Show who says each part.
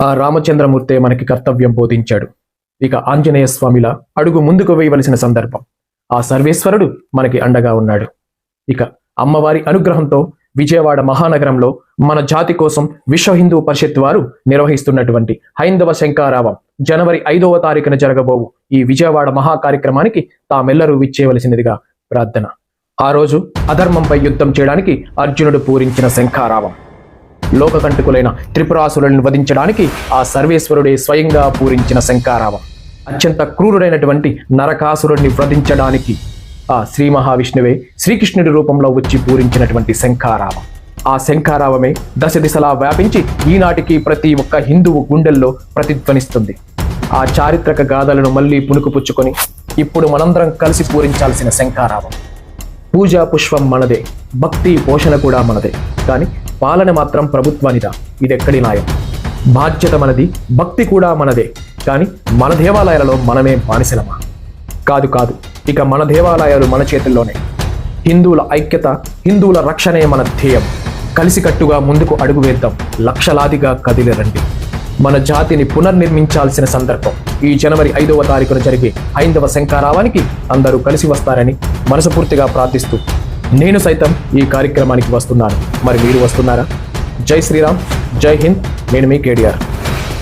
Speaker 1: ఆ రామచంద్రమూర్తే మనకి కర్తవ్యం బోధించాడు. ఇక ఆంజనేయ స్వామిలా అడుగు ముందుకు వేయవలసిన సందర్భం. ఆ సర్వేశ్వరుడు మనకి అండగా ఉన్నాడు. ఇక అమ్మవారి అనుగ్రహంతో విజయవాడ మహానగరంలో మన జాతి కోసం విశ్వ హిందూ పరిషత్ వారు నిర్వహిస్తున్నటువంటి హైందవ శంఖారావం జనవరి 5వ తారీఖున జరగబోవు ఈ విజయవాడ మహా కార్యక్రమానికి తామెల్లరూ విచ్చేయవలసినదిగా ప్రార్థన. ఆ రోజు అధర్మంపై యుద్ధం చేయడానికి అర్జునుడు పూరించిన శంఖారావం, లోకకంటకులైన త్రిపురాసురులను వధించడానికి ఆ సర్వేశ్వరుడే స్వయంగా పూరించిన శంఖారావం, అత్యంత క్రూరుడైనటువంటి నరకాసురుడిని వధించడానికి ఆ శ్రీ మహావిష్ణువే శ్రీకృష్ణుడి రూపంలో వచ్చి పూరించినటువంటి శంఖారావం. ఆ శంఖారావమే దశ దిశలా వ్యాపించి ఈనాటికి ప్రతి ఒక్క హిందువు గుండెల్లో ప్రతిధ్వనిస్తుంది. ఆ చారిత్రక గాథలను మళ్ళీ పుణుకుపుచ్చుకొని ఇప్పుడు మనందరం కలిసి పూరించాల్సిన శంఖారావం. పూజా పుష్పం మనదే, భక్తి పోషణ కూడా మనదే, కానీ పాలన మాత్రం ప్రభుత్వానిదా? ఇదెక్కడి న్యాయం? బాధ్యత మనది, భక్తి కూడా మనదే, కానీ మన దేవాలయాలలో మనమే బానిసలమా? కాదు కాదు, ఇక మన దేవాలయాలు మన చేతుల్లోనే. హిందువుల ఐక్యత, హిందువుల రక్షణే మన ధ్యేయం. కలిసికట్టుగా ముందుకు అడుగు వేద్దాం, లక్షలాదిగా కదిలిరండి. మన జాతిని పునర్నిర్మించాల్సిన సందర్భం. ఈ జనవరి 5వ తారీఖున జరిగే హైందవ శంఖారావానికి అందరూ కలిసి వస్తారని మనస్ఫూర్తిగా ప్రార్థిస్తూ నేను సైతం ఈ కార్యక్రమానికి వస్తున్నాను. మరి మీరు వస్తున్నారా? జై శ్రీరామ్, జై హింద్. నేను మీ కేడిఆర్.